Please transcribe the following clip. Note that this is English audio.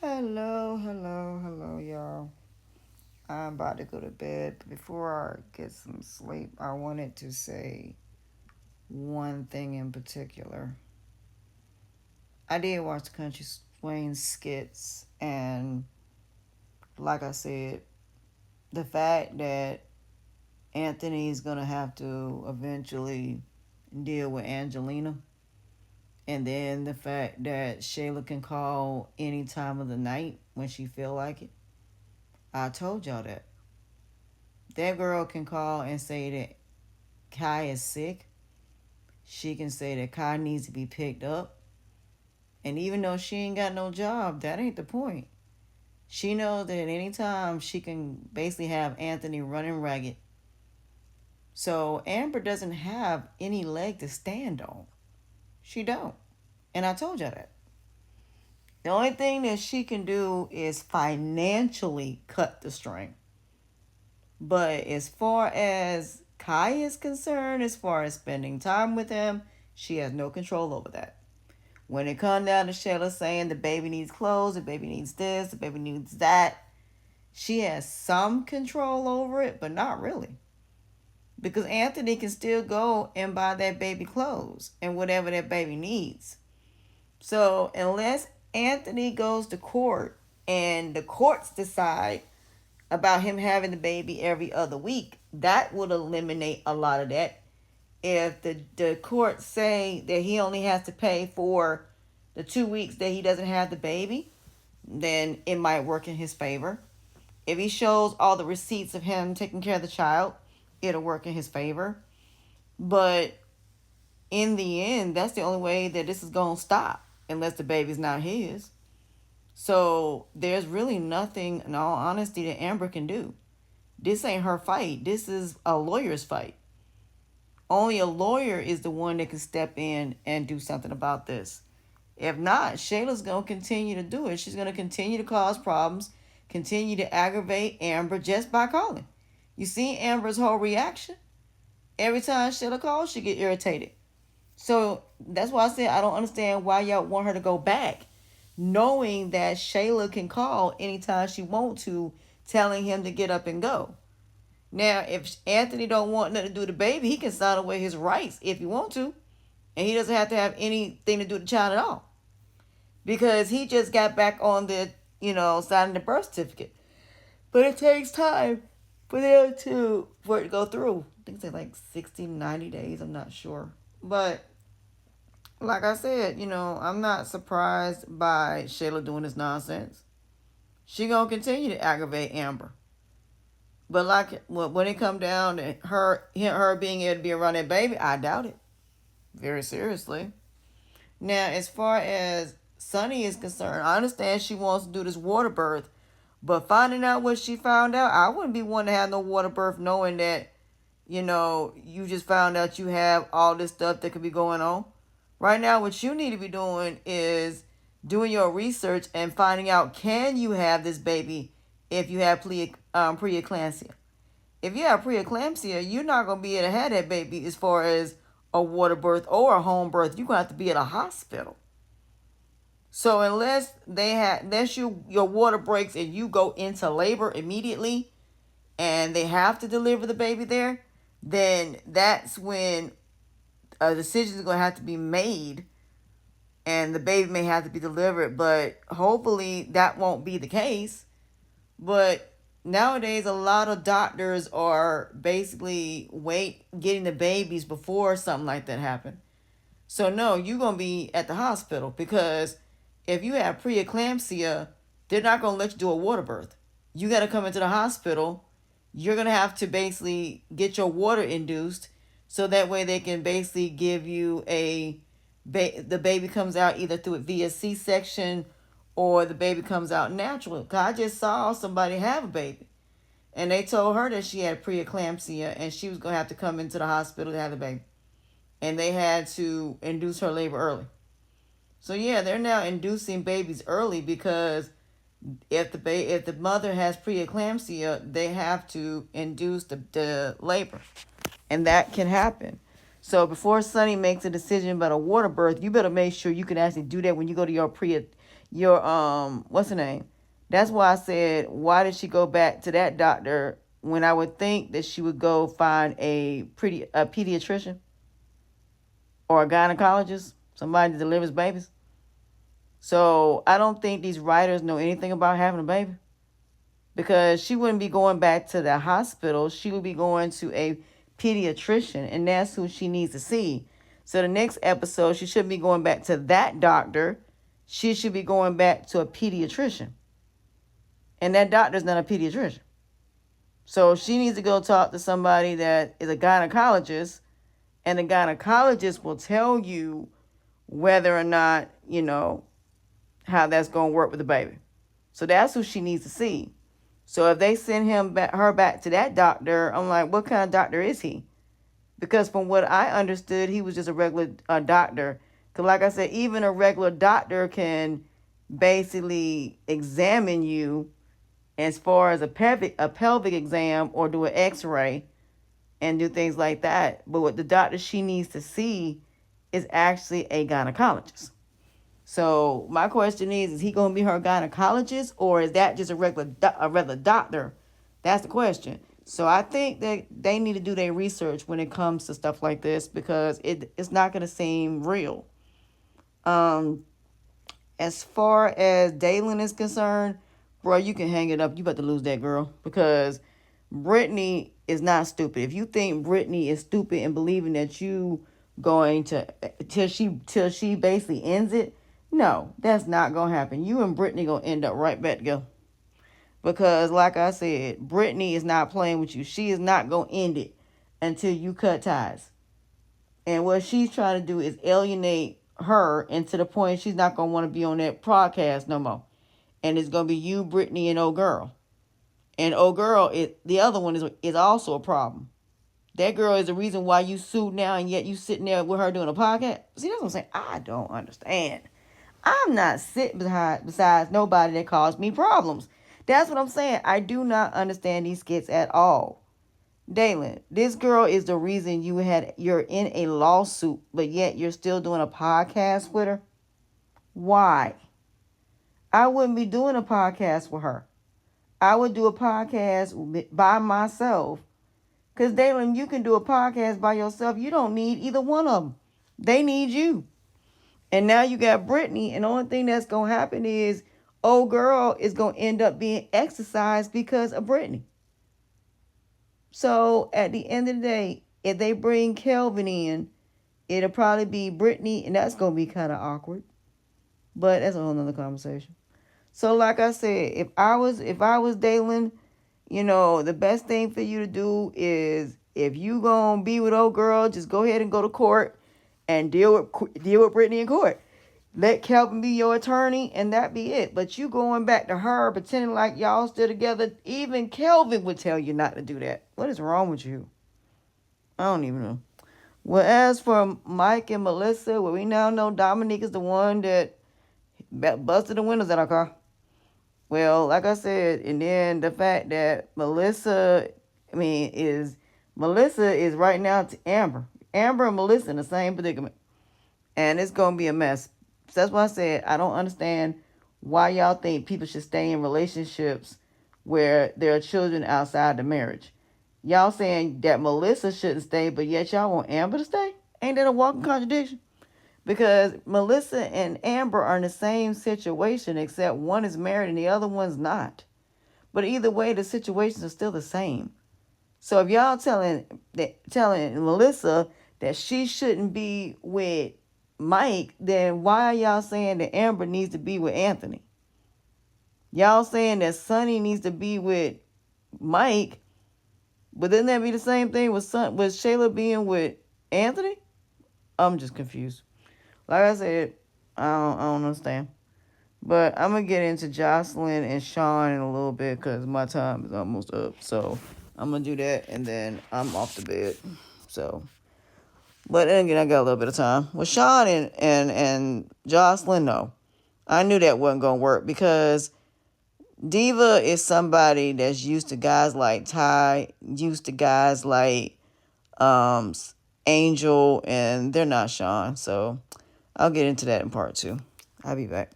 Hello, y'all. I'm about to go to bed. Before I get some sleep, I wanted to say one thing in particular. I did watch the Country Wayne skits, and like I said, the fact that Anthony's gonna have to eventually deal with Angelina, and then the fact that Shayla can call any time of the night when she feel like it. I told y'all that. That girl can call and say that Kai is sick. She can say that Kai needs to be picked up. And even though she ain't got no job, that ain't the point. She knows that at any time she can basically have Anthony running ragged. So Amber doesn't have any leg to stand on. She don't. And I told you that. The only thing that she can do is financially cut the string. But as far as Kai is concerned, as far as spending time with him, she has no control over that. When it comes down to Shayla saying the baby needs clothes, the baby needs this, the baby needs that, she has some control over it, but not really. Because Anthony can still go and buy that baby clothes and whatever that baby needs. So unless Anthony goes to court and the courts decide about him having the baby every other week, that would eliminate a lot of that. If the courts say that he only has to pay for the 2 weeks that he doesn't have the baby, then it might work in his favor. If he shows all the receipts of him taking care of the child, it'll work in his favor. But in the end, that's the only way that this is going to stop, unless the baby's not his. So there's really nothing, in all honesty, that Amber can do. This ain't her fight. This is a lawyer's fight. Only a lawyer is the one that can step in and do something about this. If not, Shayla's going to continue to do it. She's going to continue to cause problems, continue to aggravate Amber just by calling. You see Amber's whole reaction? Every time Shayla calls, she get irritated. So that's why I said I don't understand why y'all want her to go back, knowing that Shayla can call anytime she wants to, telling him to get up and go. Now, if Anthony don't want nothing to do with the baby, he can sign away his rights if he want to. And he doesn't have to have anything to do with the child at all. Because he just got back on the, signing the birth certificate. But it takes time for it to go through. I think it's like 60, 90 days. I'm not sure. But like I said, I'm not surprised by Shayla doing this nonsense. She gonna continue to aggravate Amber. But like when it come down to her being able to be around that baby, I doubt it. Very seriously. Now, as far as Sunny is concerned, I understand she wants to do this water birth, but finding out what she found out, I wouldn't be one to have no water birth knowing that, you just found out you have all this stuff that could be going on. Right now, what you need to be doing is doing your research and finding out, can you have this baby if you have preeclampsia. If you have preeclampsia, you're not going to be able to have that baby as far as a water birth or a home birth. You're going to have to be at a hospital. So unless your water breaks and you go into labor immediately and they have to deliver the baby there, then that's when a decision is going to have to be made and the baby may have to be delivered. But hopefully that won't be the case. But nowadays, a lot of doctors are basically getting the babies before something like that happen. So no, you're going to be at the hospital because if you have preeclampsia, they're not going to let you do a water birth. You got to come into the hospital. You're going to have to basically get your water induced so that way they can basically give you the baby comes out either through it via C-section or the baby comes out natural. Cause I just saw somebody have a baby. And they told her that she had preeclampsia and she was going to have to come into the hospital to have the baby. And they had to induce her labor early. So yeah, they're now inducing babies early because if the mother has preeclampsia, they have to induce the labor. And that can happen. So before Sunny makes a decision about a water birth, you better make sure you can actually do that when you go to your what's her name? That's why I said, why did she go back to that doctor when I would think that she would go find a pediatrician or a gynecologist, somebody that delivers babies. So I don't think these writers know anything about having a baby, because she wouldn't be going back to the hospital. She would be going to a pediatrician, and that's who she needs to see. So the next episode, she shouldn't be going back to that doctor. She should be going back to a pediatrician. And that doctor's not a pediatrician. So she needs to go talk to somebody that is a gynecologist, and the gynecologist will tell you whether or not, how that's going to work with the baby. So that's who she needs to see. So if they send her back to that doctor, I'm like, what kind of doctor is he? Because from what I understood, he was just a regular doctor. Because like I said, even a regular doctor can basically examine you as far as a pelvic exam or do an x-ray and do things like that. But what the doctor she needs to see is actually a gynecologist. So my question is he going to be her gynecologist, or is that just a regular doctor? That's the question. So I think that they need to do their research when it comes to stuff like this, because it's not going to seem real. As far as Dalen is concerned, bro, you can hang it up. You about to lose that girl, because Brittany is not stupid. If you think Brittany is stupid and believing that you going to till she basically ends it, no, that's not gonna happen. You and Brittany gonna end up right back together. Because like I said, Brittany is not playing with you. She is not gonna end it until you cut ties. And what she's trying to do is alienate her, and to the point she's not gonna want to be on that podcast no more. And it's gonna be you, Brittany, and old girl. And old girl, the other one is also a problem. That girl is the reason why you sued now, and yet you sitting there with her doing a podcast. See, that's what I'm saying. I don't understand. I'm not sitting besides nobody that caused me problems. That's what I'm saying. I do not understand these skits at all. Dalen, this girl is the reason you're in a lawsuit, but yet you're still doing a podcast with her. Why? I wouldn't be doing a podcast with her. I would do a podcast by myself. Because, Dalen, you can do a podcast by yourself. You don't need either one of them. They need you. And now you got Brittany, and the only thing that's going to happen is old girl is going to end up being exercised because of Brittany. So at the end of the day, if they bring Kelvin in, it'll probably be Brittany, and that's going to be kind of awkward. But that's a whole nother conversation. So like I said, if I was Dalen, the best thing for you to do is, if you going to be with old girl, just go ahead and go to court and deal with Brittany in court. Let Kelvin be your attorney, and that be it. But you going back to her, pretending like y'all still together, even Kelvin would tell you not to do that. What is wrong with you? I don't even know. Well, as for Mike and Melissa, well, we now know Dominique is the one that busted the windows out of our car. Well, like I said, and then the fact that Melissa is right now to Amber. Amber and Melissa in the same predicament. And it's going to be a mess. So that's why I said I don't understand why y'all think people should stay in relationships where there are children outside the marriage. Y'all saying that Melissa shouldn't stay, but yet y'all want Amber to stay? Ain't that a walking contradiction? Because Melissa and Amber are in the same situation, except one is married and the other one's not. But either way, the situations are still the same. So if y'all telling Melissa that she shouldn't be with Mike, then why are y'all saying that Amber needs to be with Anthony? Y'all saying that Sonny needs to be with Mike, but didn't that be the same thing with Shayla being with Anthony? I'm just confused. Like I said, I don't understand. But I'm going to get into Jocelyn and Sean in a little bit, because my time is almost up. So I'm going to do that, and then I'm off to bed. So, but then again, I got a little bit of time. With Sean and Jocelyn, no. I knew that wasn't going to work, because Diva is somebody that's used to guys like Ty, used to guys like Angel, and they're not Sean. So I'll get into that in part 2. I'll be back.